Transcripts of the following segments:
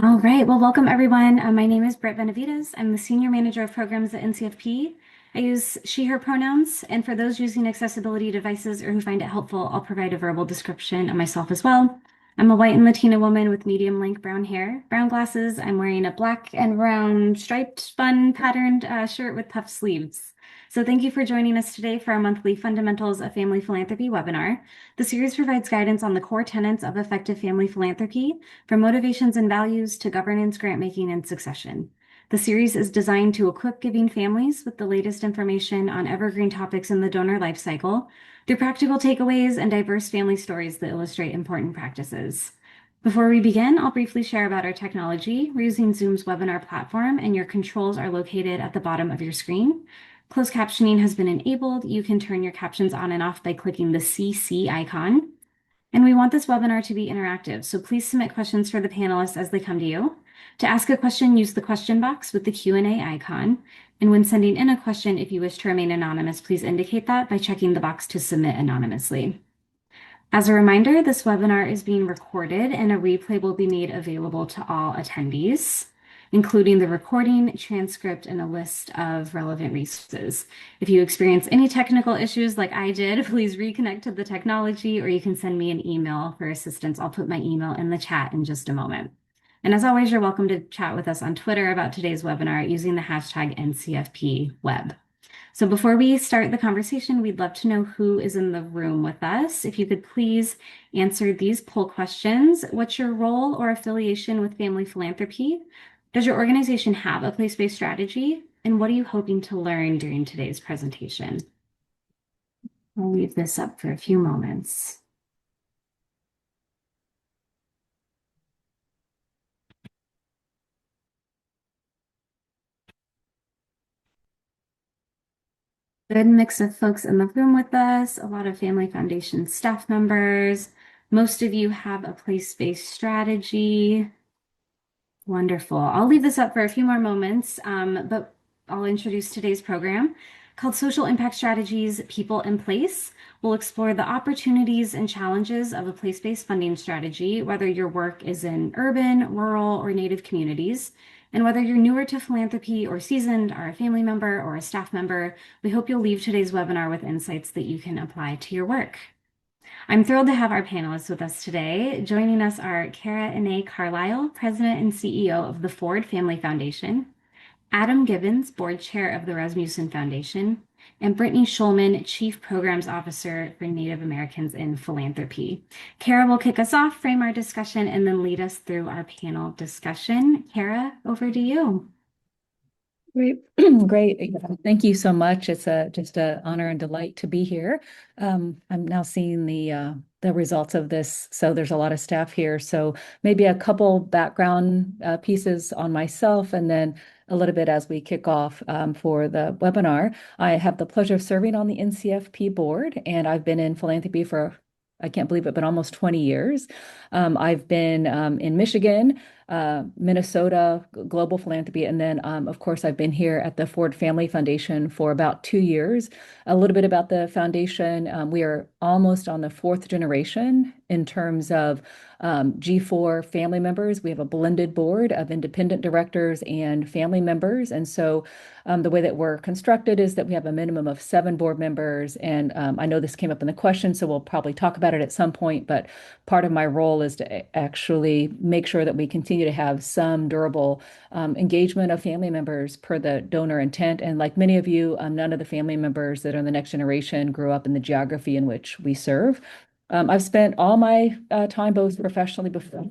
All right. Well, welcome everyone. My name is Britt Benavides. I'm the Senior Manager of Programs at NCFP. I use she, her pronouns, and for those using accessibility devices or who find it helpful, I'll provide a verbal description of myself as well. I'm a white and Latina woman with medium length brown hair, brown glasses. I'm wearing a black and brown striped fun patterned shirt with puffed sleeves. So thank you for joining us today for our monthly Fundamentals of Family Philanthropy webinar. The series provides guidance on the core tenets of effective family philanthropy, from motivations and values to governance, grant making, and succession. The series is designed to equip giving families with the latest information on evergreen topics in the donor life cycle through practical takeaways and diverse family stories that illustrate important practices. Before we begin, I'll briefly share about our technology. We're using Zoom's webinar platform, and your controls are located at the bottom of your screen. Closed captioning has been enabled. You can turn your captions on and off by clicking the CC icon. And we want this webinar to be interactive, so please submit questions for the panelists as they come to you. To ask a question, use the question box with the Q&A icon. And when sending in a question, if you wish to remain anonymous, please indicate that by checking the box to submit anonymously. As a reminder, this webinar is being recorded and a replay will be made available to all attendees, including the recording, transcript, and a list of relevant resources. If you experience any technical issues like I did, please reconnect to the technology or you can send me an email for assistance. I'll put my email in the chat in just a moment. And as always, you're welcome to chat with us on Twitter about today's webinar using the hashtag NCFPWeb. So before we start the conversation, we'd love to know who is in the room with us. If you could please answer these poll questions. What's your role or affiliation with family philanthropy? Does your organization have a place-based strategy? And what are you hoping to learn during today's presentation? I'll leave this up for a few moments. Good mix of folks in the room with us, a lot of Family Foundation staff members. Most of you have a place-based strategy. Wonderful. I'll leave this up for a few more moments, but I'll introduce today's program called Social Impact Strategies, People in Place. We'll explore the opportunities and challenges of a place-based funding strategy, whether your work is in urban, rural, or native communities. And whether you're newer to philanthropy or seasoned, are a family member or a staff member, we hope you'll leave today's webinar with insights that you can apply to your work. I'm thrilled to have our panelists with us today. Joining us are Kara Ine Carlisle, President and CEO of the Ford Family Foundation, Adam Gibbons, Board Chair of the Rasmuson Foundation, and Brittany Schulman, Chief Programs Officer for Native Americans in Philanthropy. Kara will kick us off, frame our discussion, and then lead us through our panel discussion. Kara, over to you. Great. Great. Thank you so much. It's just an honor and delight to be here. I'm now seeing the results of this. So there's a lot of staff here. So maybe a couple background pieces on myself and then a little bit as we kick off for the webinar. I have the pleasure of serving on the NCFP board, and I've been in philanthropy for, I can't believe it, but almost 20 years. I've been in Michigan, Minnesota, global philanthropy. And then, of course, I've been here at the Ford Family Foundation for about 2 years. A little bit about the foundation. We are almost on the fourth generation in terms of G4 family members. We have a blended board of independent directors and family members. And so the way that we're constructed is that we have a minimum of 7 board members. And I know this came up in the question, so we'll probably talk about it at some point. But part of my role is to actually make sure that we continue to have some durable engagement of family members per the donor intent. And like many of you, none of the family members that are in the next generation grew up in the geography in which we serve. I've spent all my time, both professionally before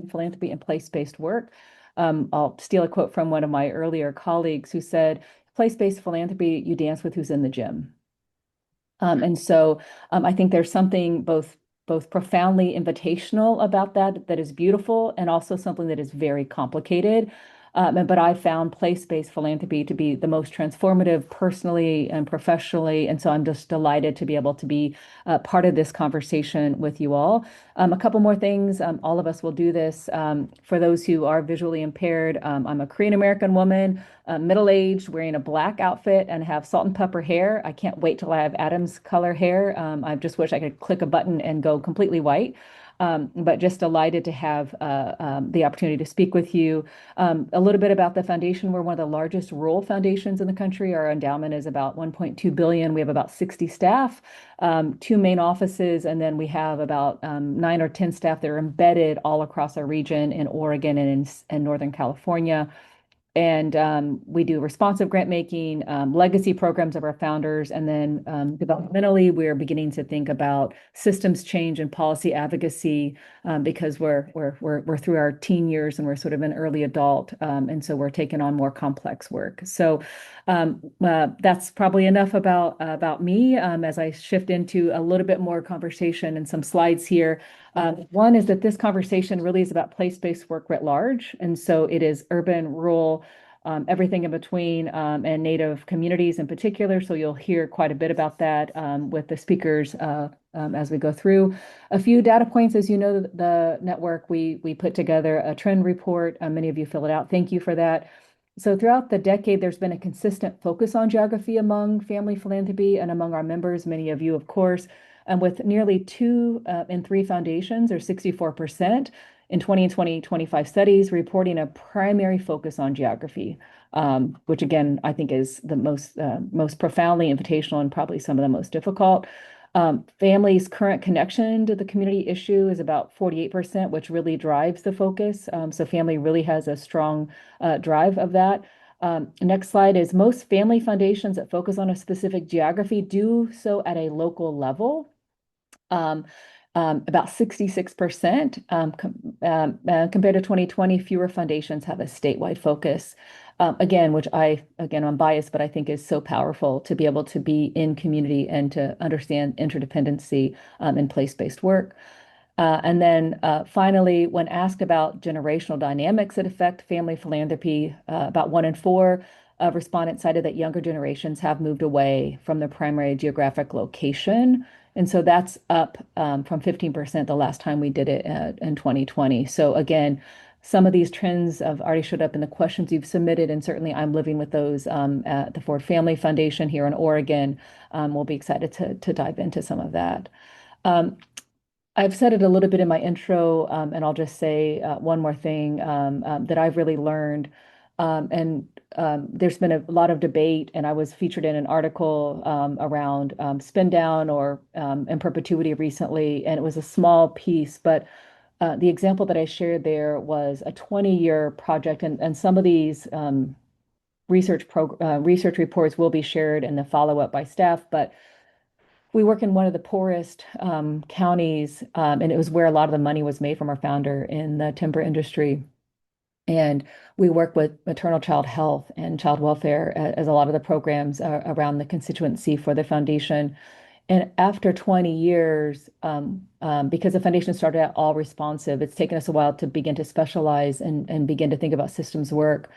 philanthropy and place-based work. I'll steal a quote from one of my earlier colleagues who said, place-based philanthropy, you dance with who's in the gym. And so I think there's something both profoundly invitational about that is beautiful, and also something that is very complicated. But I found place-based philanthropy to be the most transformative personally and professionally. And so I'm just delighted to be able to be part of this conversation with you all. A couple more things. All of us will do this. For those who are visually impaired, I'm a Korean American woman, middle-aged, wearing a black outfit and have salt and pepper hair. I can't wait till I have Adam's color hair. I just wish I could click a button and go completely white. But just delighted to have the opportunity to speak with you. A little bit about the foundation. We're one of the largest rural foundations in the country. Our endowment is about 1.2 billion. We have about 60 staff, two main offices, and then we have about 9 or 10 staff that are embedded all across our region in Oregon and in Northern California. And we do responsive grant making, legacy programs of our founders, and then developmentally, we're beginning to think about systems change and policy advocacy because we're through our teen years and we're sort of an early adult, and so we're taking on more complex work. So that's probably enough about me as I shift into a little bit more conversation and some slides here. One is that this conversation really is about place-based work writ large. And so it is urban, rural, everything in between, and Native communities in particular. So you'll hear quite a bit about that with the speakers as we go through. A few data points, as you know, the network, we put together a trend report. Many of you fill it out. Thank you for that. So throughout the decade, there's been a consistent focus on geography among family philanthropy and among our members, many of you, of course, and with nearly 2 in 3 foundations, or 64%, in 2020 25 studies reporting a primary focus on geography, which again, I think is the most profoundly invitational and probably some of the most difficult. Families' current connection to the community issue is about 48%, which really drives the focus. So family really has a strong drive of that. Next slide is most family foundations that focus on a specific geography do so at a local level. About 66%, compared to 2020, fewer foundations have a statewide focus. Again, I'm biased, but I think is so powerful to be able to be in community and to understand interdependency in place-based work. And then finally, when asked about generational dynamics that affect family philanthropy, about 1 in 4 respondents cited that younger generations have moved away from their primary geographic location. And so that's up from 15% the last time we did it in 2020. So again, some of these trends have already showed up in the questions you've submitted, and certainly I'm living with those at the Ford Family Foundation here in Oregon. We'll be excited to dive into some of that. I've said it a little bit in my intro, and I'll just say one more thing that I've really learned. There's been a lot of debate, and I was featured in an article around spin down or in perpetuity recently, and it was a small piece, but the example that I shared there was a 20-year project, and some of these research reports will be shared in the follow-up by staff, but we work in one of the poorest counties, and it was where a lot of the money was made from our founder in the timber industry. And we work with maternal child health and child welfare as a lot of the programs around the constituency for the foundation. And after 20 years, because the foundation started out all responsive, it's taken us a while to begin to specialize and begin to think about systems work.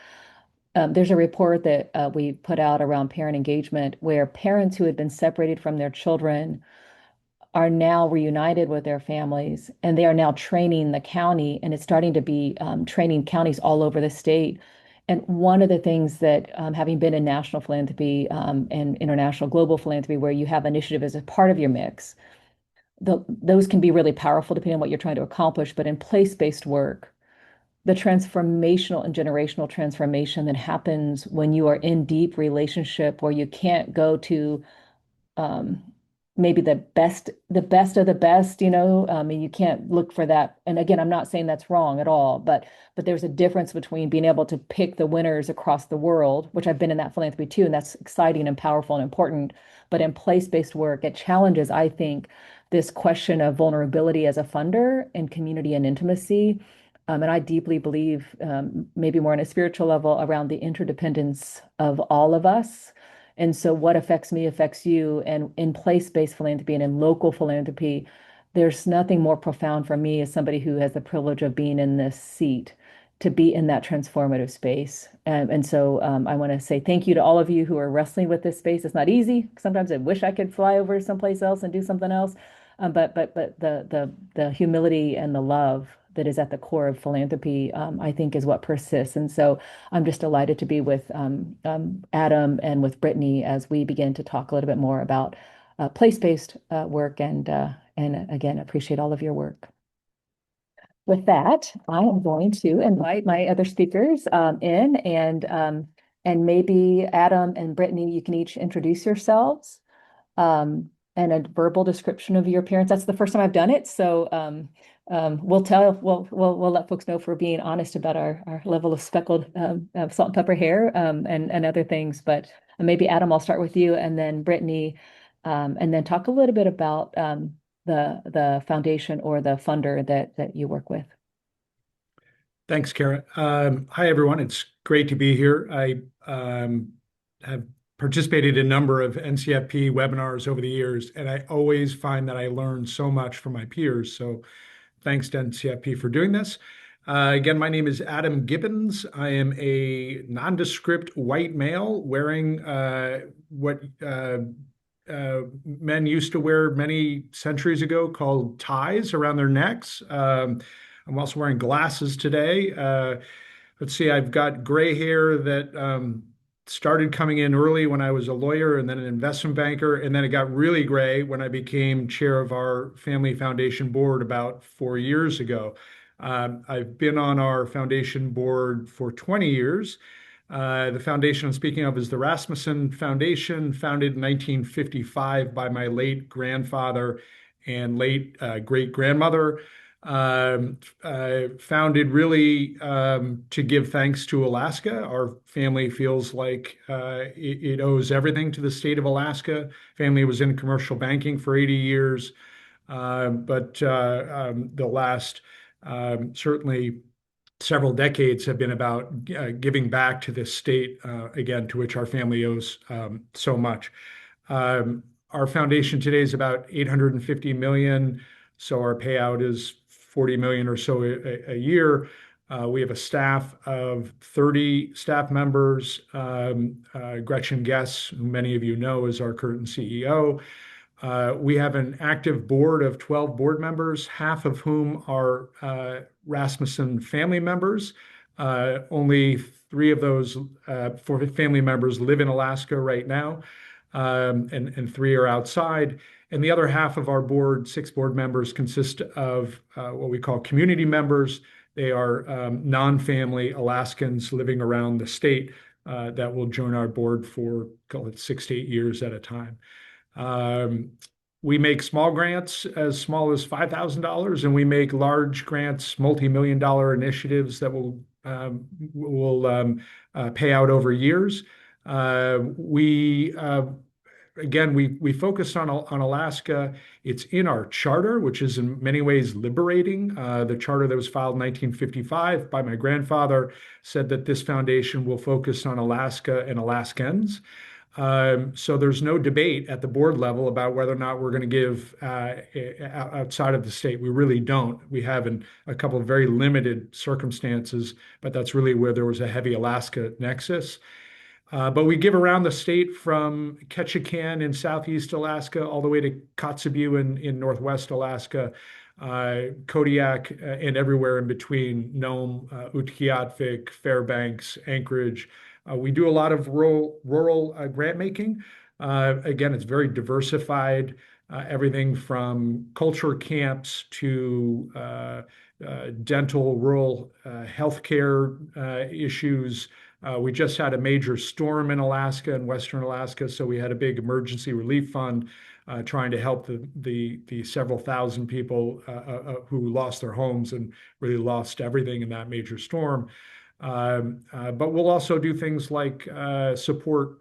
There's a report that we put out around parent engagement where parents who had been separated from their children are now reunited with their families, and they are now training the county, and it's starting to be training counties all over the state. And one of the things that, having been in national philanthropy and international global philanthropy, where you have initiative as a part of your mix, those can be really powerful depending on what you're trying to accomplish. But in place-based work, the transformational and generational transformation that happens when you are in deep relationship where you can't go to maybe the best of the best, and you can't look for that. And again, I'm not saying that's wrong at all, but there's a difference between being able to pick the winners across the world, which I've been in that philanthropy too, and that's exciting and powerful and important. But in place-based work, it challenges, I think, this question of vulnerability as a funder and community and intimacy. And I deeply believe, maybe more on a spiritual level, around the interdependence of all of us. And so what affects me affects you. And in place-based philanthropy and in local philanthropy, there's nothing more profound for me as somebody who has the privilege of being in this seat to be in that transformative space. And so I want to say thank you to all of you who are wrestling with this space. It's not easy. Sometimes I wish I could fly over someplace else and do something else. But the humility and the love that is at the core of philanthropy, I think, is what persists. And so I'm just delighted to be with Adam and with Brittany as we begin to talk a little bit more about place-based work, and again, appreciate all of your work. with that, I am going to invite my other speakers in and maybe Adam and Brittany, you can each introduce yourselves and a verbal description of your appearance. That's the first time I've done it, so we'll let folks know if we're being honest about our level of speckled salt and pepper hair and other things. But maybe Adam, I'll start with you, and then Brittany, and then talk a little bit about the foundation or the funder that you work with. Thanks, Kara. Hi, everyone. It's great to be here. I have participated in a number of NCFP webinars over the years, and I always find that I learn so much from my peers. So thanks to NCFP for doing this. Again, my name is Adam Gibbons. I am a nondescript white male wearing what men used to wear many centuries ago called ties around their necks. I'm also wearing glasses today. Let's see, I've got gray hair that started coming in early when I was a lawyer and then an investment banker. And then it got really gray when I became chair of our family foundation board about 4 years ago. I've been on our foundation board for 20 years. The foundation I'm speaking of is the Rasmuson Foundation, founded in 1955 by my late grandfather and late great-grandmother. Founded really to give thanks to Alaska. Our family feels like it owes everything to the state of Alaska. Family was in commercial banking for 80 years, but the last certainly several decades have been about giving back to this state, again, to which our family owes so much. Our foundation today is about 850 million, so our payout is 40 million or so a year. We have a staff of 30 staff members. Gretchen Guess, who many of you know, is our current CEO. We have an active board of 12 board members, half of whom are Rasmussen family members. Only 3 of those 4 family members live in Alaska right now, and 3 are outside. And the other half of our board, 6 board members, consist of what we call community members. They are non-family Alaskans living around the state that will join our board for, call it, 6 to 8 years at a time. We make small grants as small as $5,000, and we make large grants, multi-million-dollar initiatives that will pay out over years. Again, we focus on Alaska. It's in our charter, which is in many ways liberating. The charter that was filed in 1955 by my grandfather said that this foundation will focus on Alaska and Alaskans. So there's no debate at the board level about whether or not we're going to give outside of the state. We really don't. We have in a couple of very limited circumstances, but that's really where there was a heavy Alaska nexus. But we give around the state from Ketchikan in southeast Alaska all the way to Kotzebue in northwest Alaska, Kodiak, and everywhere in between, Nome, Utqiagvik, Fairbanks, Anchorage. We do a lot of rural grant making. Again, it's very diversified, everything from culture camps to dental, rural healthcare issues. We just had a major storm in Alaska and Western Alaska, so we had a big emergency relief fund trying to help the several thousand people who lost their homes and really lost everything in that major storm. But we'll also do things like support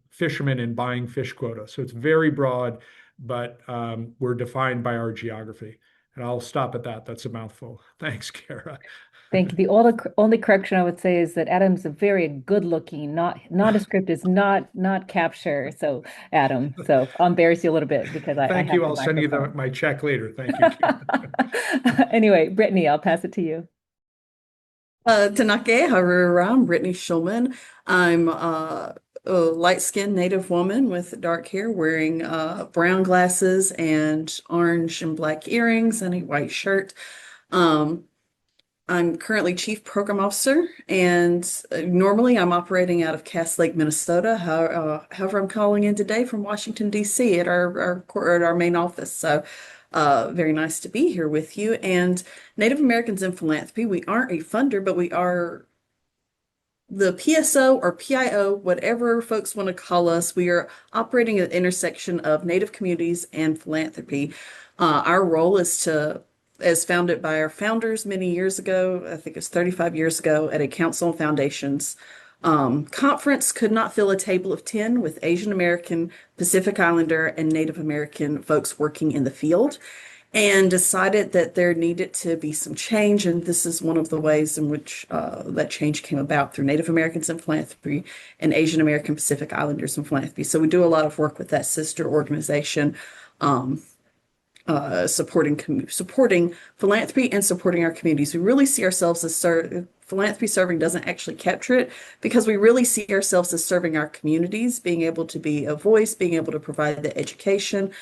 fishermen in buying fish quota. So it's very broad, but we're defined by our geography. And I'll stop at that. That's a mouthful. Thanks, Kara. Thank you. The only correction I would say is that Adam's a very good looking, not nondescript is not capture. So Adam, so I'll embarrass you a little bit because I Thank have you. the I'll send you microphone. my check later. Thank you. Anyway, Brittany, I'll pass it to you. Tanake Harura, I'm Brittany Schulman. I'm a light-skinned Native woman with dark hair wearing brown glasses and orange and black earrings and a white shirt. I'm currently Chief Program Officer, and normally I'm operating out of Cass Lake, Minnesota. However, I'm calling in today from Washington, D.C. at our main office. So Very nice to be here with you. And Native Americans in Philanthropy, we aren't a funder, but we are the PSO or PIO, whatever folks want to call us. We are operating at the intersection of Native communities and philanthropy. Our role is to, as founded by our founders many years ago, I think it's 35 years ago, at a Council on Foundations conference, could not fill a table of 10 with Asian American, Pacific Islander, and Native American folks working in the field, and decided that there needed to be some change. And this is one of the ways in which that change came about, through Native Americans in Philanthropy and Asian American Pacific Islanders in Philanthropy. So we do a lot of work with that sister organization, supporting philanthropy and supporting our communities. We really see ourselves as philanthropy serving doesn't actually capture it, because we really see ourselves as serving our communities, being able to be a voice, being able to provide the education,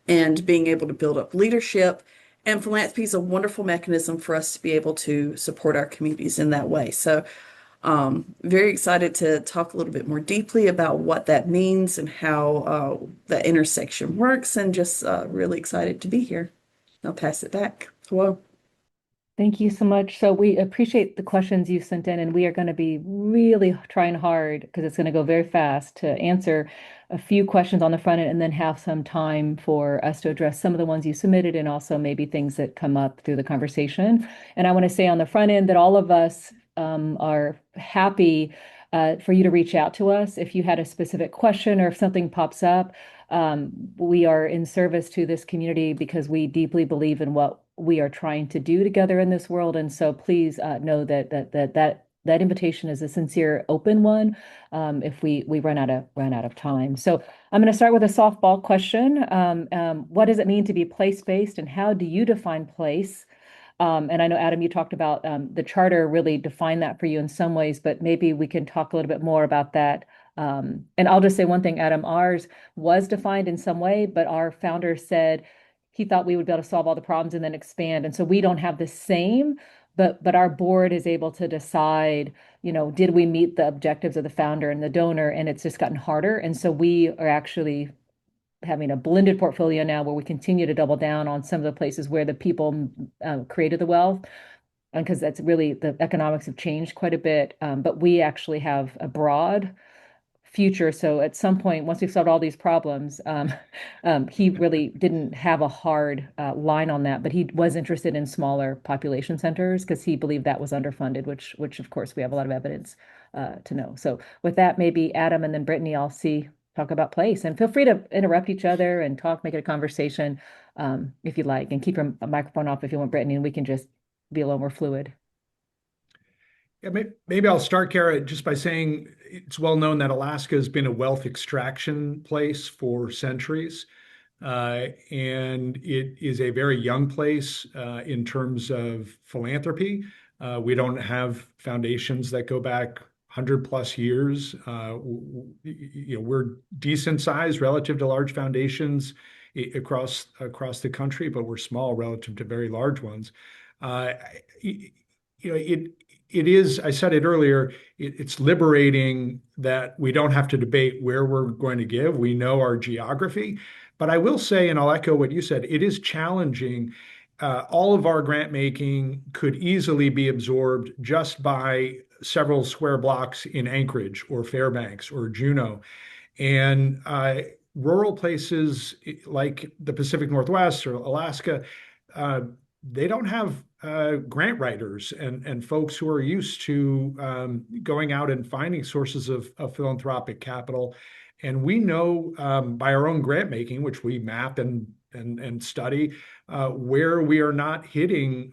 and being able to build up leadership. And philanthropy is a wonderful mechanism for us to be able to support our communities in that way. So very excited to talk a little bit more deeply about what that means and how that intersection works, and just really excited to be here. I'll pass it back. Hello. Thank you so much. So we appreciate the questions you sent in, and we are going to be really trying hard, because it's going to go very fast, to answer a few questions on the front end and then have some time for us to address some of the ones you submitted, and also maybe things that come up through the conversation. And I want to say on the front end that all of us are happy for you to reach out to us if you had a specific question, or if something pops up. We are in service to this community because we deeply believe in what we are trying to do together in this world. And so please know that invitation is a sincere, open one, if we run out of time. So I'm going to start with a softball question. What does it mean to be place-based, and how do you define place? And I know, Adam, you talked about the charter really defined that for you in some ways, but maybe we can talk a little bit more about that. And I'll just say one thing, Adam, ours was defined in some way, but our founder said he thought we would be able to solve all the problems and then expand. And so we don't have the same, but our board is able to decide, did we meet the objectives of the founder and the donor? And it's just gotten harder. And so we are actually having a blended portfolio now, where we continue to double down on some of the places where the people created the wealth, because that's really, the economics have changed quite a bit. But we actually have a broad future. So at some point, once we've solved all these problems, he really didn't have a hard line on that, but he was interested in smaller population centers because he believed that was underfunded, which of course we have a lot of evidence to know. So with that, maybe Adam and then Brittany, talk about place, and feel free to interrupt each other and make it a conversation if you like, and keep your microphone off if you want, Brittany, and we can just be a little more fluid. Yeah, maybe I'll start, Kara, just by saying it's well known that Alaska has been a wealth extraction place for centuries. And it is a very young place in terms of philanthropy. We don't have foundations that go back 100+ years. We're decent sized relative to large foundations across the country, but we're small relative to very large ones. It is, I said it earlier, it's liberating that we don't have to debate where we're going to give. We know our geography. But I will say, and I'll echo what you said, it is challenging. All of our grant making could easily be absorbed just by several square blocks in Anchorage or Fairbanks or Juneau. And rural places like the Pacific Northwest or Alaska, they don't have grant writers and folks who are used to going out and finding sources of philanthropic capital. And we know by our own grant making, which we map and study, where we are not hitting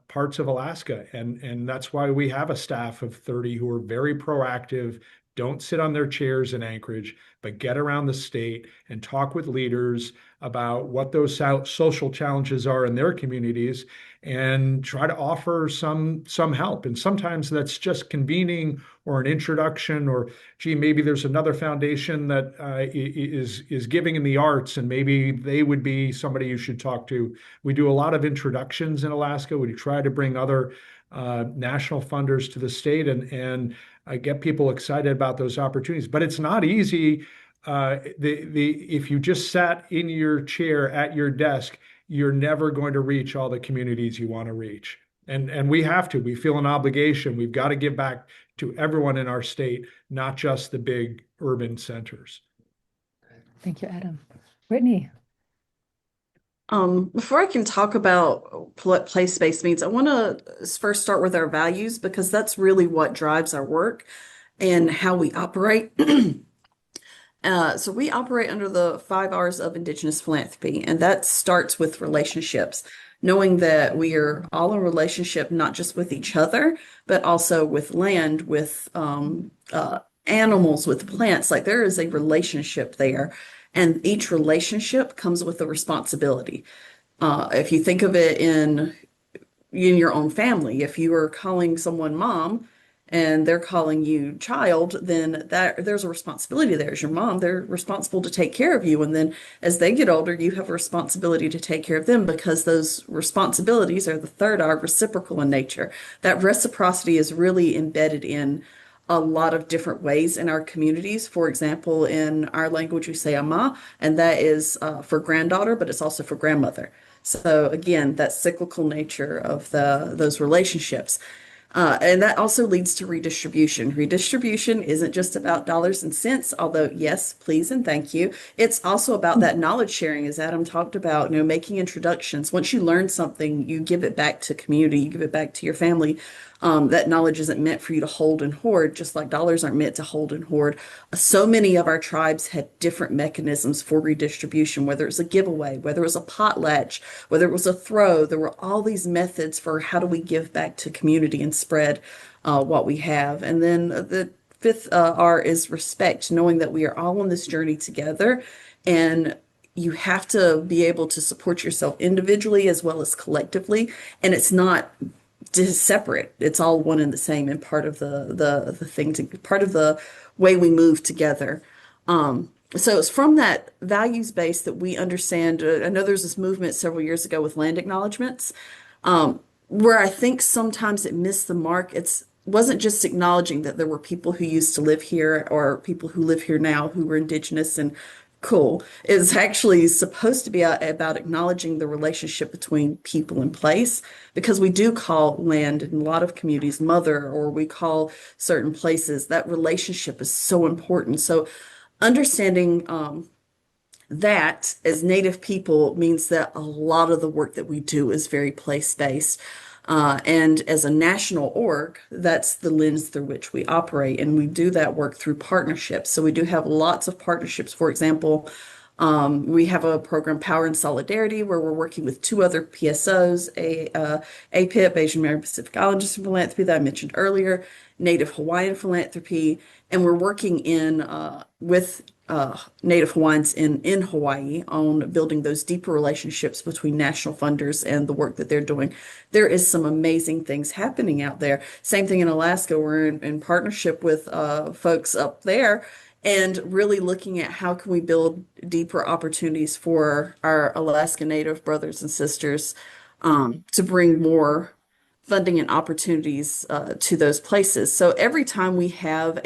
parts of Alaska. And that's why we have a staff of 30 who are very proactive, don't sit on their chairs in Anchorage, but get around the state and talk with leaders about what those social challenges are in their communities, and try to offer some help. And sometimes that's just convening or an introduction, or gee, maybe there's another foundation that is giving in the arts, and maybe they would be somebody you should talk to. We do a lot of introductions in Alaska. We try to bring other national funders to the state and get people excited about those opportunities. But it's not easy if you just sat in your chair at your desk, you're never going to reach all the communities you want to reach. And we have to. We feel an obligation. We've got to give back to everyone in our state, not just the big urban centers. Thank you, Adam. Brittany. Before I can talk about what place-based means, I want to first start with our values because that's really what drives our work and how we operate. So we operate under the 5 R's of Indigenous philanthropy, and that starts with relationships, knowing that we are all in relationship, not just with each other, but also with land, with animals, with plants. Like there is a relationship there, and each relationship comes with a responsibility. If you think of it in your own family, if you are calling someone mom and they're calling you child, then there's a responsibility there. As your mom, they're responsible to take care of you. And then as they get older, you have a responsibility to take care of them because those responsibilities are the third R, reciprocal in nature. That reciprocity is really embedded in a lot of different ways in our communities. For example, in our language, we say ama, and that is for granddaughter, but it's also for grandmother. So again, that cyclical nature of those relationships. And that also leads to redistribution. Redistribution isn't just about dollars and cents, although yes, please and thank you. It's also about that knowledge sharing, as Adam talked about, making introductions. Once you learn something, you give it back to community, you give it back to your family. That knowledge isn't meant for you to hold and hoard, just like dollars aren't meant to hold and hoard. So many of our tribes had different mechanisms for redistribution, whether it was a giveaway, whether it was a potlatch, whether it was a throw. There were all these methods for how do we give back to community and spread what we have. And then the fifth R is respect, knowing that we are all on this journey together, and you have to be able to support yourself individually as well as collectively. And it's not separate. It's all one and the same and part of the thing, part of the way we move together. So it's from that values base that we understand. I know there's this movement several years ago with land acknowledgements, where I think sometimes it missed the mark. It wasn't just acknowledging that there were people who used to live here or people who live here now who were indigenous and cool. It's actually supposed to be about acknowledging the relationship between people and place, because we do call land in a lot of communities mother, or we call certain places. That relationship is so important. So understanding that as Native people means that a lot of the work that we do is very place-based. And as a national org, that's the lens through which we operate. And we do that work through partnerships. So we do have lots of partnerships. For example, we have a program, Power and Solidarity, where we're working with two other PSOs, APIP, Asian American Pacific Islanders Philanthropy, that I mentioned earlier, Native Hawaiian Philanthropy, and we're working with Native Hawaiians in Hawaii on building those deeper relationships between national funders and the work that they're doing. There is some amazing things happening out there. Same thing in Alaska. We're in partnership with folks up there and really looking at how can we build deeper opportunities for our Alaska Native brothers and sisters to bring more funding and opportunities to those places. So every time we have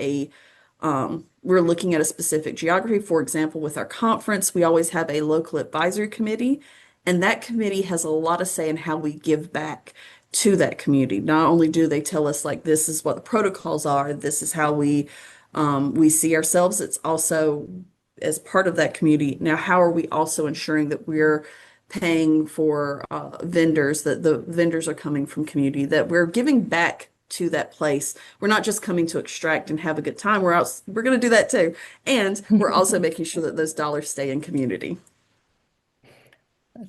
we're looking at a specific geography. For example, with our conference, we always have a local advisory committee, and that committee has a lot of say in how we give back to that community. Not only do they tell us like this is what the protocols are, this is how we see ourselves. It's also as part of that community. Now, how are we also ensuring that we're paying for vendors, that the vendors are coming from community, that we're giving back to that place. We're not just coming to extract and have a good time. We're going to do that too. And we're also making sure that those dollars stay in community.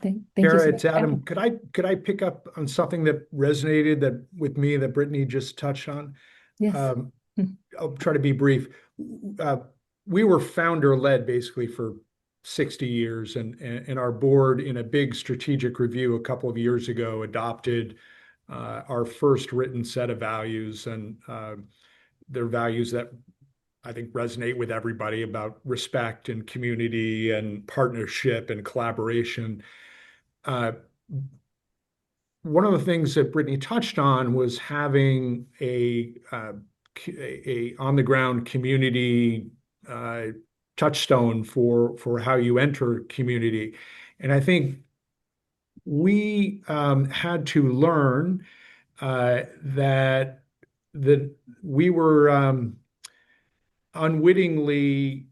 Thank you Tara, so it's much. Adam. Could I pick up on something that resonated with me that Brittany just touched on? Yes. I'll try to be brief. We were founder-led basically for 60 years, and our board, in a big strategic review a couple of years ago, adopted our first written set of values, and they're values that I think resonate with everybody about respect and community and partnership and collaboration. One of the things that Brittany touched on was having a on the ground community touchstone for how you enter community. And I think we had to learn that we were unwittingly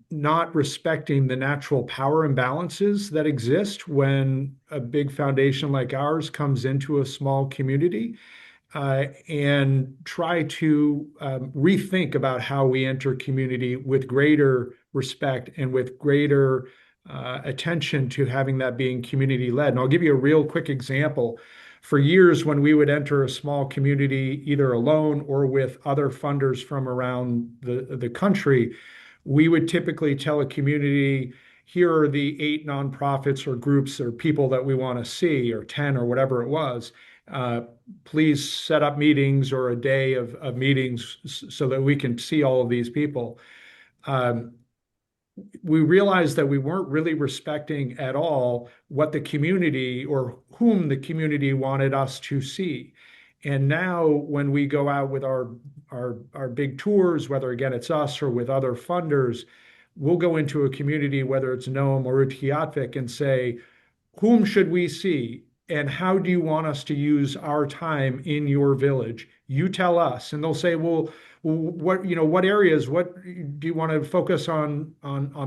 not respecting the natural power imbalances that exist when a big foundation like ours comes into a small community, and try to rethink about how we enter community with greater respect and with greater attention to having that being community led. And I'll give you a real quick example. For years, when we would enter a small community, either alone or with other funders from around the country, we would typically tell a community, here are the 8 nonprofits or groups or people that we want to see, or 10 or whatever it was. Please set up meetings or a day of meetings so that we can see all of these people. We realized that we weren't really respecting at all what the community or whom the community wanted us to see. And now when we go out with our big tours, whether again it's us or with other funders, we'll go into a community, whether it's Nome or Utqiagvik, and say, whom should we see? And how do you want us to use our time in your village? You tell us. And they'll say, well, what areas, what do you want to focus on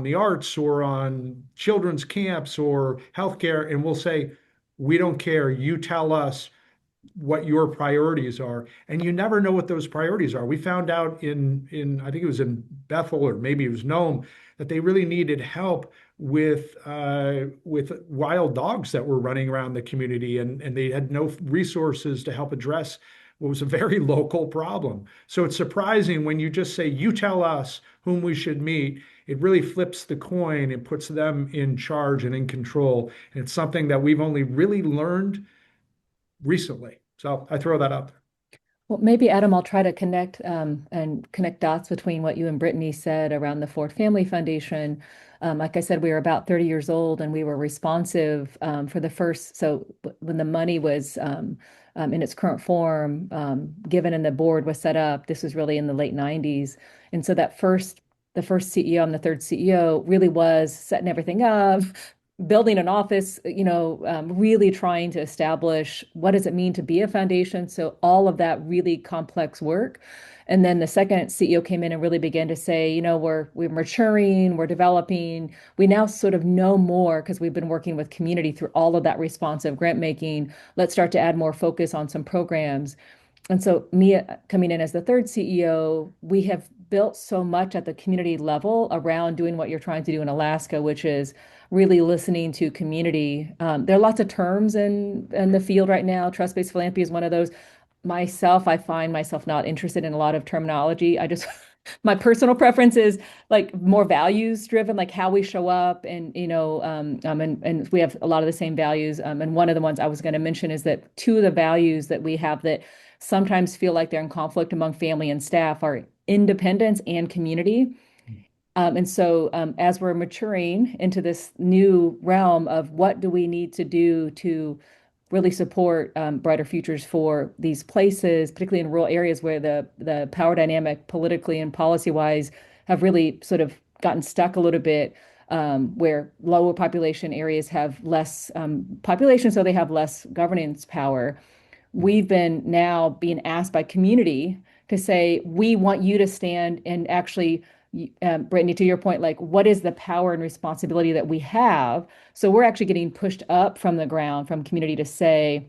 the arts or on children's camps or healthcare? And we'll say, we don't care. You tell us what your priorities are. And you never know what those priorities are. We found out in I think it was in Bethel or maybe it was Nome, that they really needed help with wild dogs that were running around the community, and they had no resources to help address what was a very local problem. So it's surprising when you just say, you tell us whom we should meet, it really flips the coin and puts them in charge and in control. And it's something that we've only really learned recently. So I throw that out there. Well, maybe Adam, I'll try to connect and connect dots between what you and Brittany said around the Ford Family Foundation. Like I said, we were about 30 years old and we were responsive for the first. So when the money was in its current form given and the board was set up, this was really in the late 90s. And so the first CEO and the third CEO really was setting everything up, building an office, really trying to establish what does it mean to be a foundation. So all of that really complex work. And then the second CEO came in and really began to say, we're maturing, we're developing. We now sort of know more because we've been working with community through all of that responsive grant making. Let's start to add more focus on some programs. And so me coming in as the third CEO, we have built so much at the community level around doing what you're trying to do in Alaska, which is really listening to community. There are lots of terms in the field right now. Trust-based philanthropy is one of those. I find myself not interested in a lot of terminology. My personal preference is like more values driven, like how we show up, and and we have a lot of the same values. And one of the ones I was going to mention is that 2 of the values that we have that sometimes feel like they're in conflict among family and staff are independence and community. And so as we're maturing into this new realm of what do we need to do to really support brighter futures for these places, particularly in rural areas where the power dynamic politically and policy-wise have really sort of gotten stuck a little bit, where lower population areas have less population, so they have less governance power. We've been now being asked by community to say, we want you to stand and actually, Brittany, to your point, like what is the power and responsibility that we have? So we're actually getting pushed up from the ground from community to say,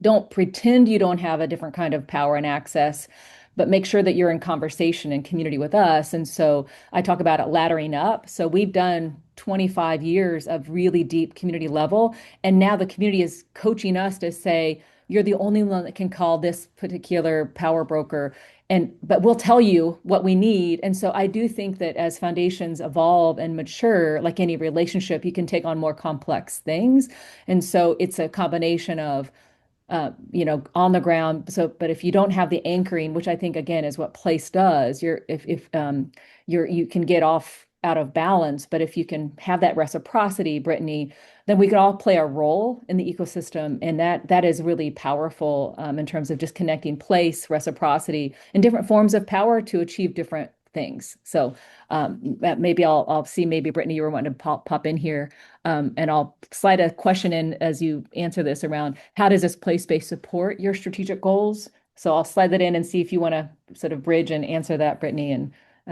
don't pretend you don't have a different kind of power and access, but make sure that you're in conversation and community with us. And so I talk about it laddering up. So we've done 25 years of really deep community level. And now the community is coaching us to say, you're the only one that can call this particular power broker. But we'll tell you what we need. And so I do think that as foundations evolve and mature, like any relationship, you can take on more complex things. And so it's a combination of on the ground. So, but if you don't have the anchoring, which I think again is what place does, you can get off out of balance. But if you can have that reciprocity, Brittany, then we can all play a role in the ecosystem. And that is really powerful in terms of just connecting place, reciprocity, and different forms of power to achieve different things. So maybe I'll see, maybe Brittany, you were wanting to pop in here, and I'll slide a question in as you answer this around how does this place-based support your strategic goals? So I'll slide that in and see if you want to sort of bridge and answer that, Brittany, and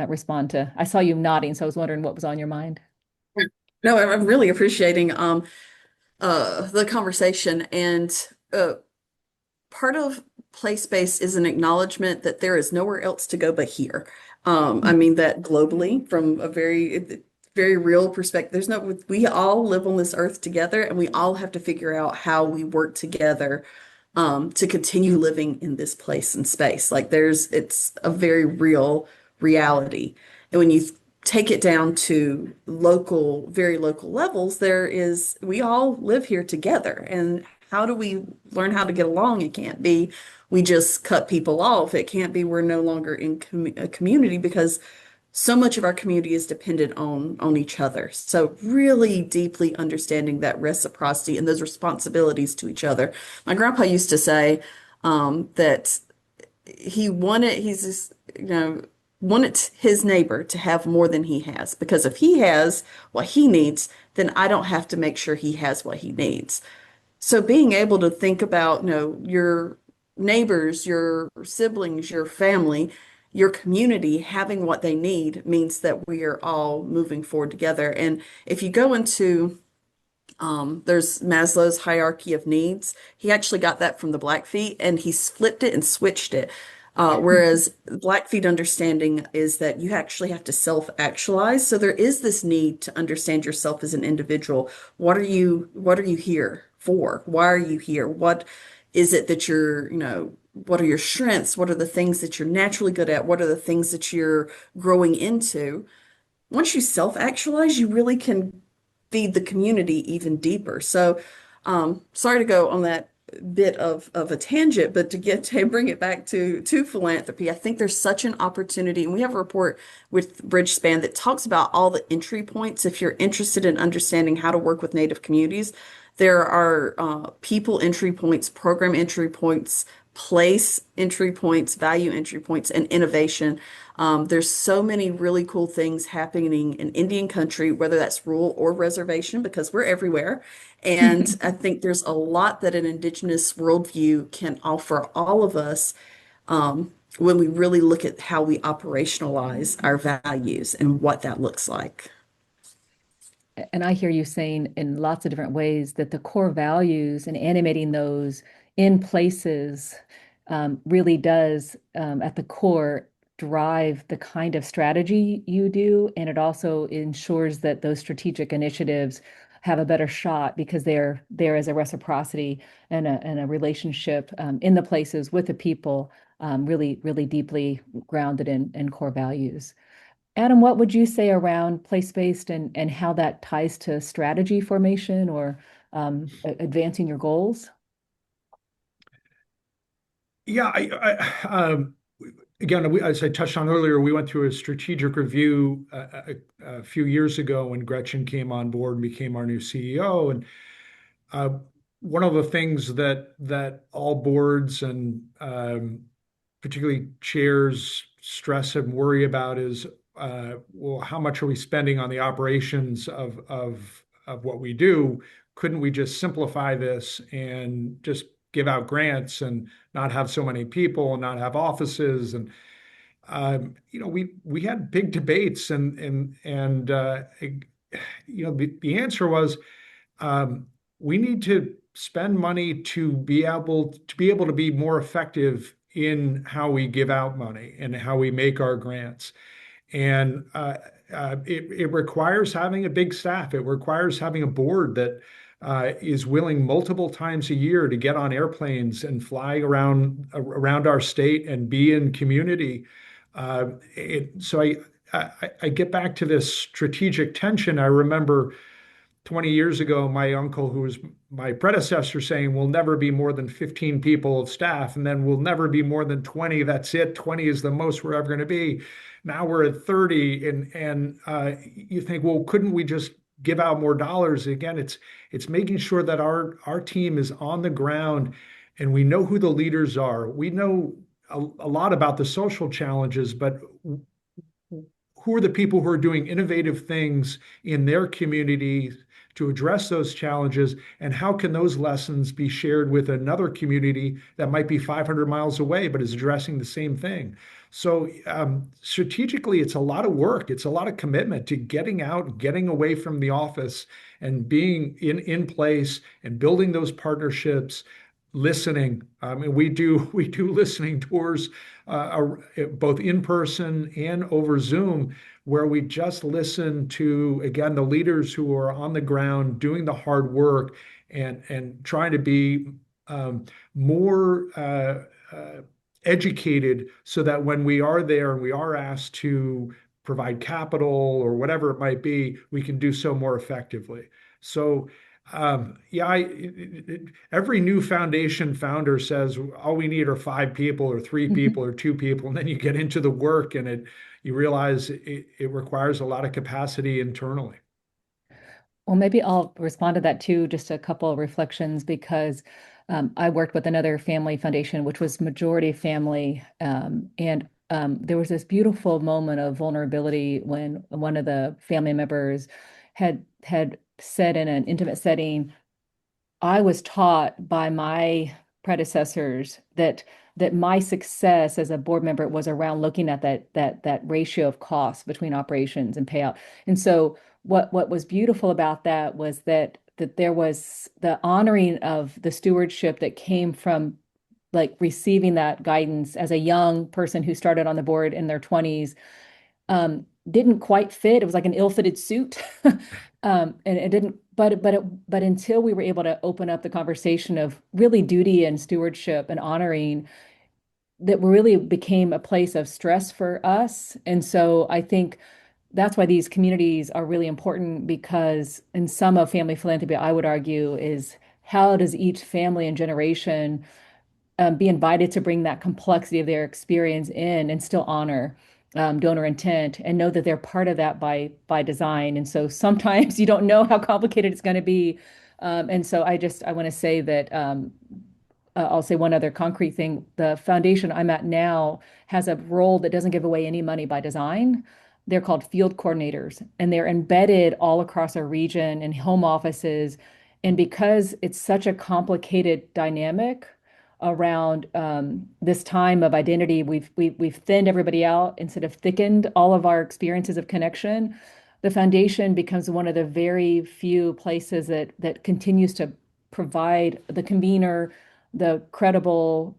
respond to. I saw you nodding, so I was wondering what was on your mind. No, I'm really appreciating the conversation, and part of place-based is an acknowledgement that there is nowhere else to go but here. I mean that globally from a very real perspective. We all live on this earth together, and we all have to figure out how we work together to continue living in this place and space. Like it's a very real reality. And when you take it down to local, very local levels, we all live here together. And how do we learn how to get along? It can't be we just cut people off. It can't be we're no longer in a community, because so much of our community is dependent on each other. So really deeply understanding that reciprocity and those responsibilities to each other. My grandpa used to say that he's just, wanted his neighbor to have more than he has, because if he has what he needs, then I don't have to make sure he has what he needs. So being able to think about, your neighbors, your siblings, your family, your community having what they need means that we are all moving forward together. And if you go into there's Maslow's hierarchy of needs. He actually got that from the Blackfeet, and he flipped it and switched it. Whereas Blackfeet understanding is that you actually have to self-actualize. So there is this need to understand yourself as an individual. What are you here for? Why are you here? What is it that what are your strengths? What are the things that you're naturally good at? What are the things that you're growing into? Once you self-actualize, you really can feed the community even deeper. So, sorry to go on that bit of a tangent, but to bring it back to philanthropy, I think there's such an opportunity, and we have a report with Bridgespan that talks about all the entry points. If you're interested in understanding how to work with Native communities, there are people entry points, program entry points, place entry points, value entry points, and innovation. There's so many really cool things happening in Indian country, whether that's rural or reservation, because we're everywhere. And I think there's a lot that an Indigenous worldview can offer all of us when we really look at how we operationalize our values and what that looks like. And I hear you saying in lots of different ways that the core values and animating those in places really does, at the core, drive the kind of strategy you do. And it also ensures that those strategic initiatives have a better shot because they're there as a reciprocity and a relationship in the places with the people, really, really deeply grounded in core values. Adam, what would you say around place-based and how that ties to strategy formation or advancing your goals? Yeah, again, as I touched on earlier, we went through a strategic review a few years ago when Gretchen came on board and became our new CEO. And one of the things that all boards and particularly chairs stress and worry about is, well, how much are we spending on the operations of what we do? Couldn't we just simplify this and just give out grants and not have so many people and not have offices? And we had big debates, and the answer was, we need to spend money to be able to be more effective in how we give out money and how we make our grants. And it requires having a big staff. It requires having a board that is willing multiple times a year to get on airplanes and fly around our state and be in community. So I get back to this strategic tension. I remember 20 years ago, my uncle, who was my predecessor, saying we'll never be more than 15 people of staff, and then we'll never be more than 20. That's it. 20 is the most we're ever going to be. Now we're at 30, and you think, well, couldn't we just give out more dollars? Again, it's making sure that our team is on the ground and we know who the leaders are. We know a lot about the social challenges, but who are the people who are doing innovative things in their community to address those challenges, and how can those lessons be shared with another community that might be 500 miles away but is addressing the same thing. So strategically, it's a lot of work. It's a lot of commitment to getting out, getting away from the office, and being in place and building those partnerships, listening. I mean, we do listening tours, both in person and over Zoom, where we just listen to, again, the leaders who are on the ground doing the hard work, and trying to be more educated, so that when we are there and we are asked to provide capital or whatever it might be, we can do so more effectively. So yeah, every new foundation founder says all we need are 5 people or 3 people or 2 people, and then you get into the work and you realize it requires a lot of capacity internally. Well, maybe I'll respond to that too, just a couple of reflections, because I worked with another family foundation, which was majority family. And there was this beautiful moment of vulnerability when one of the family members had said in an intimate setting, I was taught by my predecessors that my success as a board member was around looking at that ratio of cost between operations and payout. And so what was beautiful about that was that there was the honoring of the stewardship that came from like receiving that guidance as a young person who started on the board in their 20s. Didn't quite fit. It was like an ill-fitted suit. And it didn't, but until we were able to open up the conversation of really duty and stewardship and honoring, that really became a place of stress for us. And so I think that's why these communities are really important, because in some of family philanthropy, I would argue, is how does each family and generation be invited to bring that complexity of their experience in and still honor donor intent, and know that they're part of that by design. And so sometimes you don't know how complicated it's going to be. And so I want to say that I'll say one other concrete thing. The foundation I'm at now has a role that doesn't give away any money by design. They're called field coordinators, and they're embedded all across our region in home offices. And because it's such a complicated dynamic around this time of identity, we've thinned everybody out instead of thickened all of our experiences of connection. The foundation becomes one of the very few places that continues to provide the convener, the credible.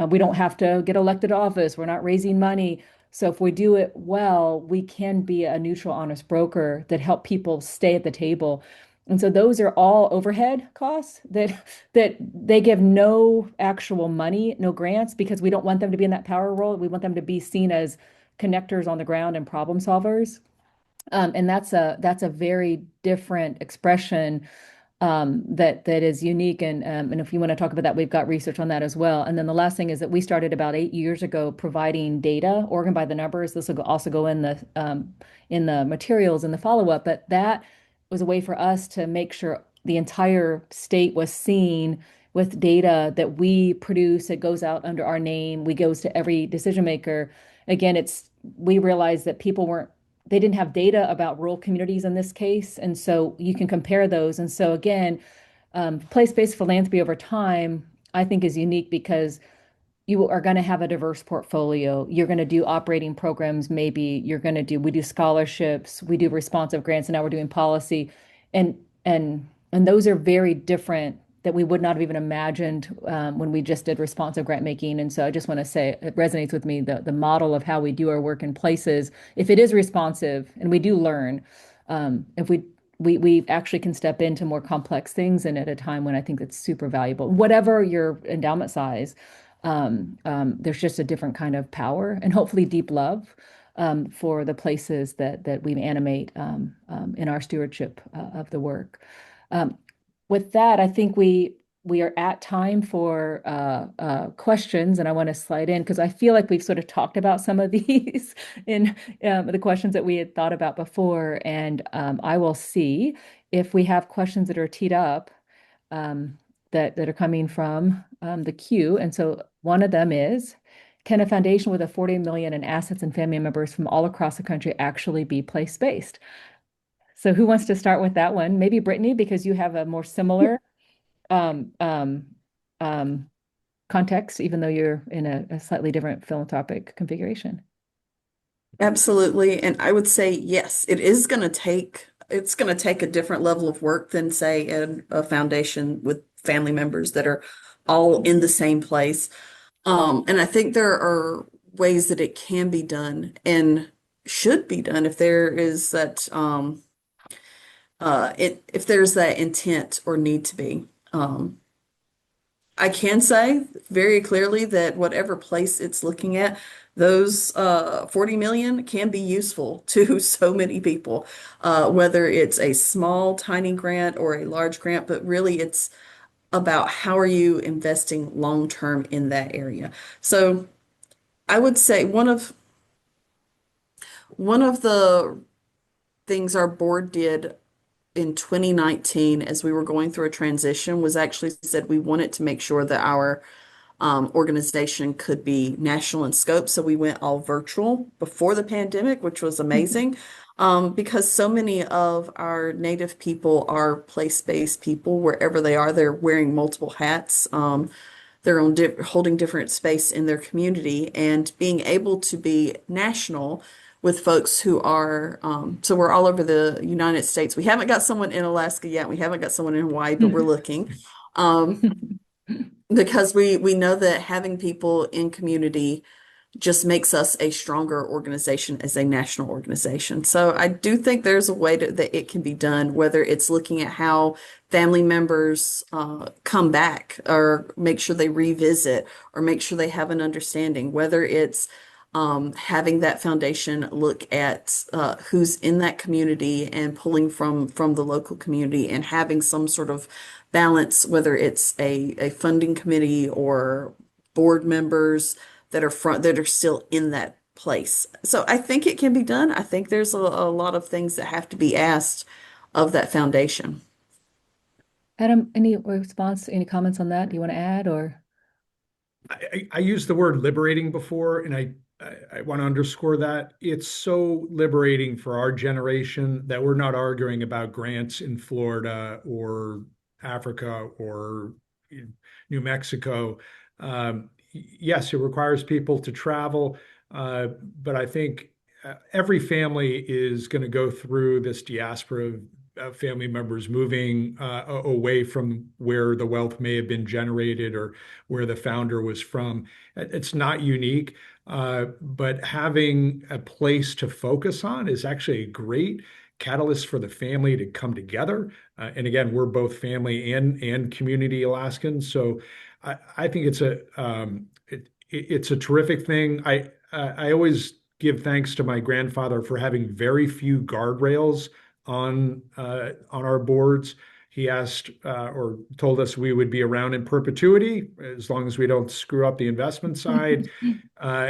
We don't have to get elected to office. We're not raising money. So if we do it well, we can be a neutral, honest broker that help people stay at the table. And so those are all overhead costs that they give no actual money, no grants, because we don't want them to be in that power role. We want them to be seen as connectors on the ground and problem solvers. And that's a very different expression that is unique. And if you want to talk about that, we've got research on that as well. And then the last thing is that we started about 8 years ago providing data, organ by the numbers. This will also go in the materials in the follow-up, but that was a way for us to make sure the entire state was seen with data that we produce. It goes out under our name. We goes to every decision maker. Again, we realized that they didn't have data about rural communities in this case. And so you can compare those. And so again, place-based philanthropy over time, I think, is unique because you are going to have a diverse portfolio. You're going to do operating programs. Maybe we do scholarships, we do responsive grants, and now we're doing policy. And those are very different that we would not have even imagined when we just did responsive grant making. And so I just want to say it resonates with me, the model of how we do our work in places. If it is responsive, and we do learn, if we actually can step into more complex things, and at a time when I think it's super valuable. Whatever your endowment size, there's just a different kind of power and hopefully deep love for the places that we animate in our stewardship of the work. With that, I think we are at time for questions, and I want to slide in because I feel like we've sort of talked about some of these in the questions that we had thought about before, and I will see if we have questions that are teed up that are coming from the queue. And so one of them is, can a foundation with a 40 million in assets and family members from all across the country actually be place-based? So who wants to start with that one? Maybe Brittany, because you have a more similar um, um, um, context, even though you're in a slightly different philanthropic configuration. Absolutely. And I would say, yes, it's going to take a different level of work than, say, a foundation with family members that are all in the same place. And I think there are ways that it can be done and should be done if there is that, if there's that intent or need to be. I can say very clearly that whatever place it's looking at, those 40 million can be useful to so many people, whether it's a small, tiny grant or a large grant, but really it's about how are you investing long term in that area. So I would say one of the things our board did in 2019 as we were going through a transition was actually said we wanted to make sure that our organization could be national in scope. So we went all virtual before the pandemic, which was amazing, because so many of our Native people are place-based people wherever they are. They're wearing multiple hats. They're holding different space in their community and being able to be national with folks who are, so we're all over the United States. We haven't got someone in Alaska yet. We haven't got someone in Hawaii, but we're looking. Because we know that having people in community just makes us a stronger organization as a national organization. So I do think there's a way that it can be done, whether it's looking at how family members come back or make sure they revisit or make sure they have an understanding, whether it's having that foundation look at who's in that community and pulling from the local community and having some sort of balance, whether it's a funding committee or board members that are still in that place. So I think it can be done. I think there's a lot of things that have to be asked of that foundation. Adam, any response, any comments on that? Do you want to add or? I used the word liberating before, and I want to underscore that. It's so liberating for our generation that we're not arguing about grants in Florida or Africa or New Mexico. Yes, it requires people to travel, but I think every family is going to go through this diaspora of family members moving away from where the wealth may have been generated or where the founder was from. It's not unique, but having a place to focus on is actually a great catalyst for the family to come together. And again, we're both family and community Alaskans, so I think it's a terrific thing. I always give thanks to my grandfather for having very few guardrails on our boards. He asked or told us we would be around in perpetuity as long as we don't screw up the investment side.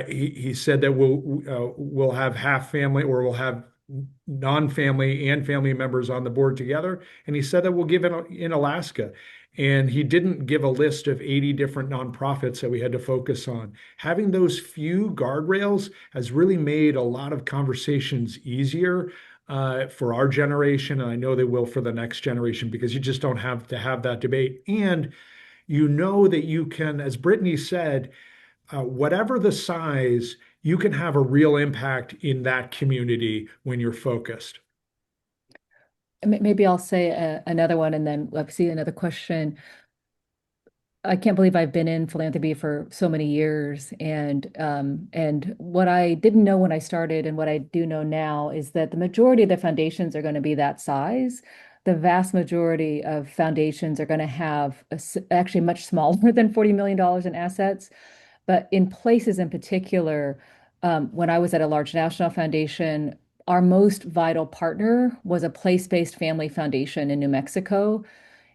He said that we'll have half family or we'll have non-family and family members on the board together. And he said that we'll give it in Alaska. And he didn't give a list of 80 different nonprofits that we had to focus on. Having those few guardrails has really made a lot of conversations easier for our generation. And I know they will for the next generation because you just don't have to have that debate. And you know that you can, as Brittany said, whatever the size, you can have a real impact in that community when you're focused. Maybe I'll say another one and then let's see another question. I can't believe I've been in philanthropy for so many years, and what I didn't know when I started and what I do know now is that the majority of the foundations are going to be that size. The vast majority of foundations are going to have actually much smaller than $40 million in assets. But in places in particular, when I was at a large national foundation, our most vital partner was a place-based family foundation in New Mexico.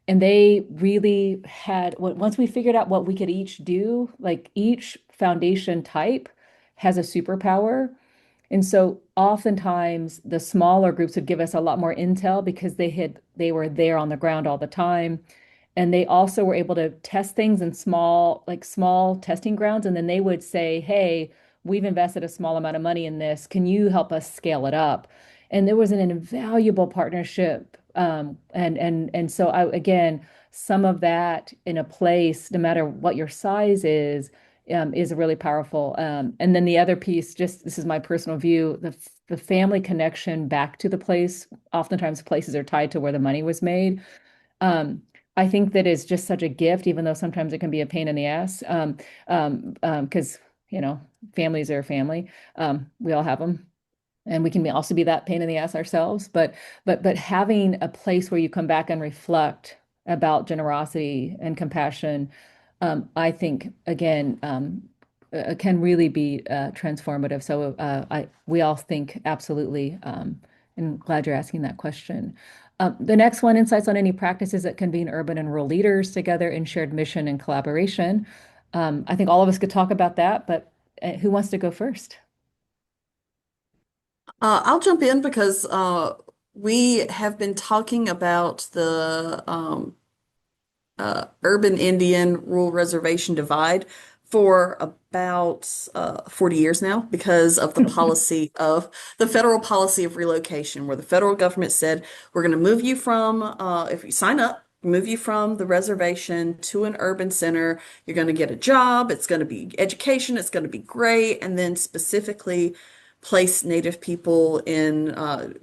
And they really had, once we figured out what we could each do, like each foundation type has a superpower. And so oftentimes the smaller groups would give us a lot more intel because they were there on the ground all the time. And they also were able to test things in small testing grounds. And then they would say, hey, we've invested a small amount of money in this. Can you help us scale it up? And there was an invaluable partnership. And so again, some of that in a place, no matter what your size is really powerful. And then the other piece, just this is my personal view, the family connection back to the place. Oftentimes places are tied to where the money was made. I think that is just such a gift, even though sometimes it can be a pain in the ass. Because, families are family. We all have them. And we can also be that pain in the ass ourselves. But having a place where you come back and reflect about generosity and compassion, I think, again, can really be transformative. So we all think absolutely. And glad you're asking that question. The next one, insights on any practices that convene urban and rural leaders together in shared mission and collaboration. I think all of us could talk about that, but who wants to go first? I'll jump in because we have been talking about the urban Indian rural reservation divide for about 40 years now because of the policy of the federal policy of relocation, where the federal government said, we're going to move you from, if you sign up, move you from the reservation to an urban center. You're going to get a job. It's going to be education. It's going to be great. And then specifically place Native people in,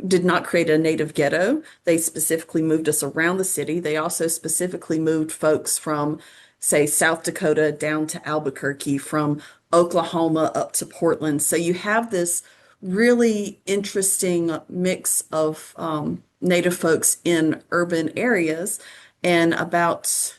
did not create a Native ghetto. They specifically moved us around the city. They also specifically moved folks from, say, South Dakota down to Albuquerque, from Oklahoma up to Portland. So you have this really interesting mix of Native folks in urban areas, and about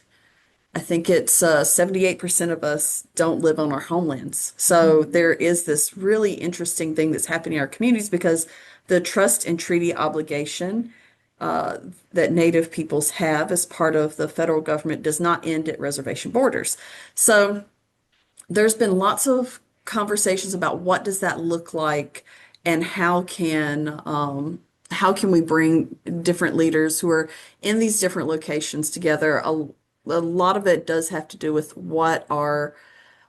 I think it's 78% of us don't live on our homelands. So there is this really interesting thing that's happening in our communities because the trust and treaty obligation uh, that Native peoples have as part of the federal government does not end at reservation borders. So there's been lots of conversations about what does that look like and how can we bring different leaders who are in these different locations together. A lot of it does have to do with what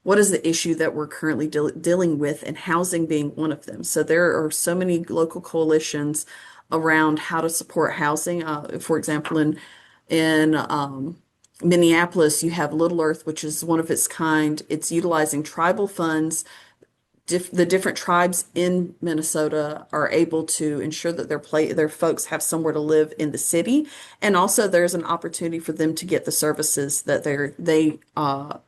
is the issue that we're currently dealing with, and housing being one of them. So there are so many local coalitions around how to support housing. For example, in Minneapolis, you have Little Earth, which is one of its kind. It's utilizing tribal funds. The different tribes in Minnesota are able to ensure that their folks have somewhere to live in the city, and also there's an opportunity for them to get the services that they are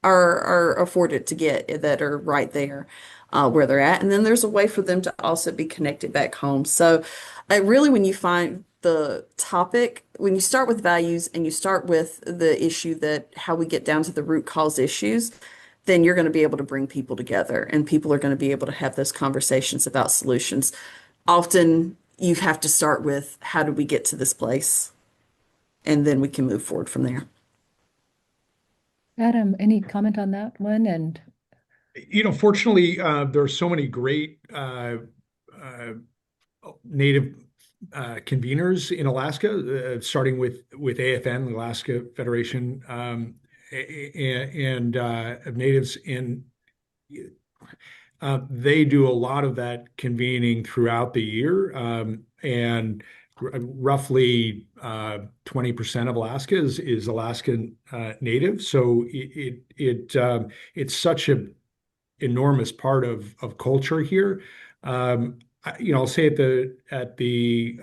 afforded to get that are right there where they're at. And then there's a way for them to also be connected back home. So really, when you find the topic, when you start with values and you start with the issue that how we get down to the root cause issues, then you're going to be able to bring people together and people are going to be able to have those conversations about solutions. Often you have to start with how do we get to this place? And then we can move forward from there. Adam, any comment on that one? And Fortunately, there are so many great uh, Native conveners in Alaska, starting with AFN, the Alaska Federation, and of Natives in. They do a lot of that convening throughout the year, and roughly 20% of Alaska is Alaskan Native. So it's such an enormous part of culture here. I'll say at the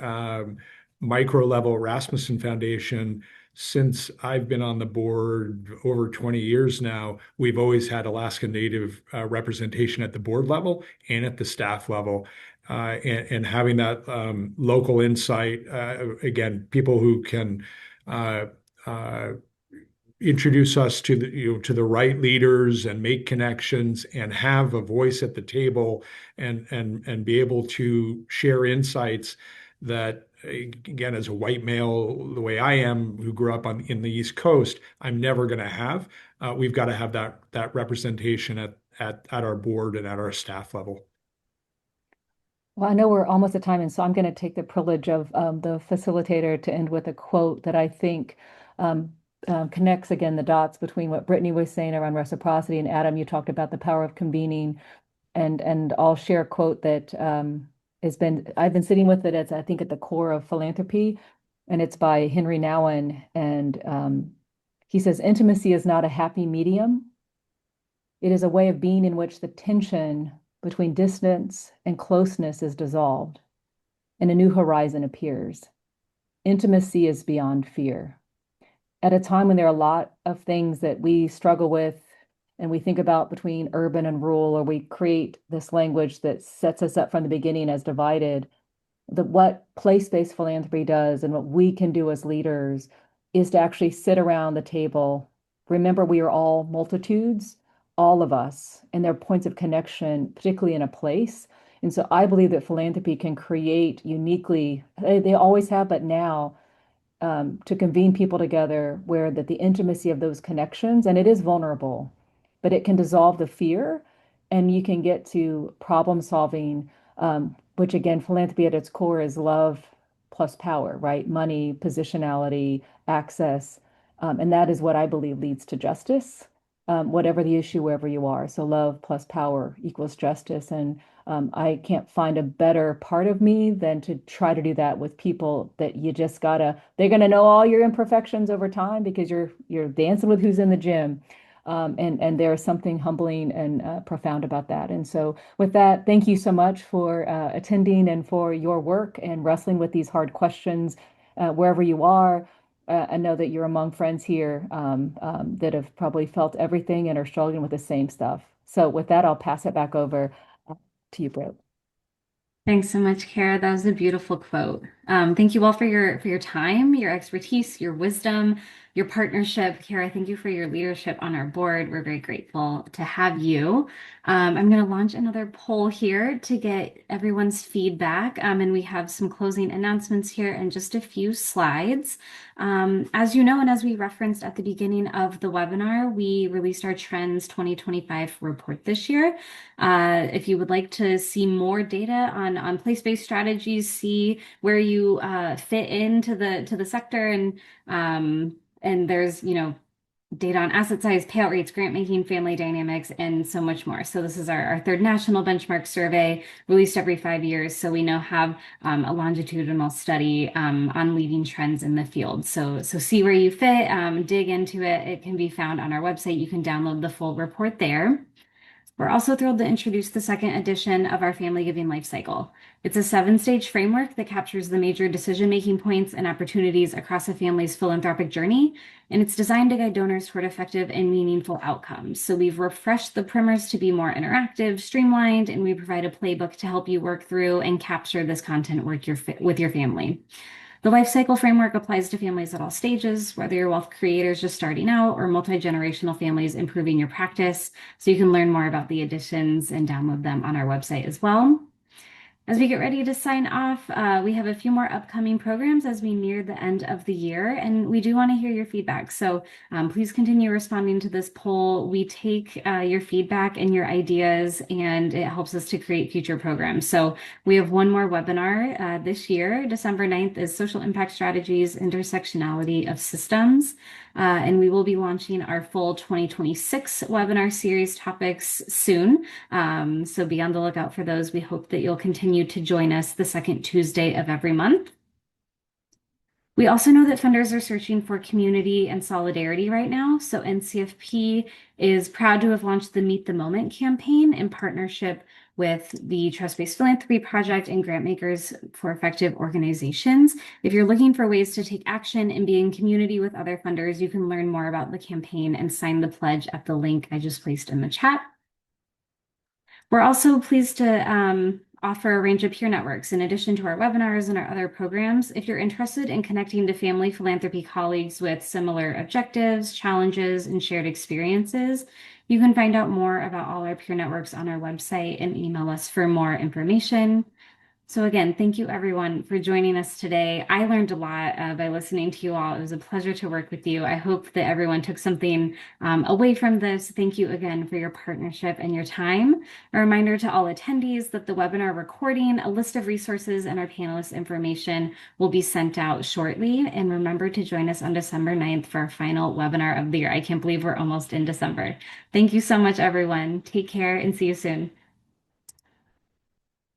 micro level, Rasmuson Foundation, since I've been on the board over 20 years now, we've always had Alaska Native representation at the board level and at the staff level. And having that local insight, again, people who can uh, uh, introduce us to the right leaders and make connections and have a voice at the table and be able to share insights that, again, as a white male, the way I am, who grew up in the East Coast, I'm never going to have. We've got to have that representation at our board and at our staff level. well, I know we're almost at time, and so I'm going to take the privilege of the facilitator to end with a quote that I think connects again the dots between what Brittany was saying around reciprocity, and Adam, you talked about the power of convening. And I'll share a quote that I've been sitting with it as I think at the core of philanthropy, and it's by Henry Nouwen. And he says, intimacy is not a happy medium. It is a way of being in which the tension between distance and closeness is dissolved and a new horizon appears. Intimacy is beyond fear. At a time when there are a lot of things that we struggle with and we think about between urban and rural, or we create this language that sets us up from the beginning as divided, what place-based philanthropy does and what we can do as leaders is to actually sit around the table. Remember, we are all multitudes, all of us, and there are points of connection, particularly in a place. And so I believe that philanthropy can create uniquely, they always have, but now, to convene people together where that the intimacy of those connections, and it is vulnerable, but it can dissolve the fear and you can get to problem solving, which again, philanthropy at its core is love plus power, right? Money, positionality, access. And that is what I believe leads to justice, whatever the issue, wherever you are. So love plus power equals justice. And I can't find a better part of me than to try to do that with people that you just they're gonna know all your imperfections over time because you're dancing with who's in the gym. And there's something humbling and profound about that. And so with that, thank you so much for attending and for your work and wrestling with these hard questions wherever you are. I know that you're among friends here that have probably felt everything and are struggling with the same stuff. So with that, I'll pass it back over to you, Britt. Thanks so much, Kara. That was a beautiful quote. Thank you all for your time, your expertise, your wisdom, your partnership. Kara, thank you for your leadership on our board. We're very grateful to have you. I'm going to launch another poll here to get everyone's feedback. And we have some closing announcements here and just a few slides. As you know, and as we referenced at the beginning of the webinar, we released our Trends 2025 report this year. If you would like to see more data on place-based strategies, see where you fit into the sector, and there's data on asset size, payout rates, grant making, family dynamics, and so much more. So this is our third national benchmark survey released every 5 years. So we now have a longitudinal study on leading trends in the field. So see where you fit, dig into it. It can be found on our website. You can download the full report there. We're also thrilled to introduce the second edition of our Family Giving Life Cycle. It's a 7-stage framework that captures the major decision-making points and opportunities across a family's philanthropic journey, and it's designed to guide donors toward effective and meaningful outcomes. So we've refreshed the primers to be more interactive, streamlined, and we provide a playbook to help you work through and capture this content with your family. The life cycle framework applies to families at all stages, whether you're wealth creators just starting out or multi-generational families improving your practice. So you can learn more about the editions and download them on our website as well. As we get ready to sign off, we have a few more upcoming programs as we near the end of the year, and we do want to hear your feedback. So please continue responding to this poll. We take your feedback and your ideas, and it helps us to create future programs. So we have one more webinar this year. December 9th is Social Impact Strategies, Intersectionality of Systems. And we will be launching our full 2026 webinar series topics soon. So be on the lookout for those. We hope that you'll continue to join us the second Tuesday of every month. We also know that funders are searching for community and solidarity right now. So NCFP is proud to have launched the Meet the Moment campaign in partnership with the Trust-Based Philanthropy Project and Grantmakers for Effective Organizations. If you're looking for ways to take action and be in community with other funders, you can learn more about the campaign and sign the pledge at the link I just placed in the chat. We're also pleased to offer a range of peer networks in addition to our webinars and our other programs. If you're interested in connecting to family philanthropy colleagues with similar objectives, challenges, and shared experiences, you can find out more about all our peer networks on our website and email us for more information. So again, thank you everyone for joining us today. I learned a lot by listening to you all. It was a pleasure to work with you. I hope that everyone took something away from this. Thank you again for your partnership and your time. A reminder to all attendees that the webinar recording, a list of resources, and our panelists' information will be sent out shortly. And remember to join us on December 9th for our final webinar of the year. I can't believe we're almost in December. Thank you so much, everyone. Take care and see you soon.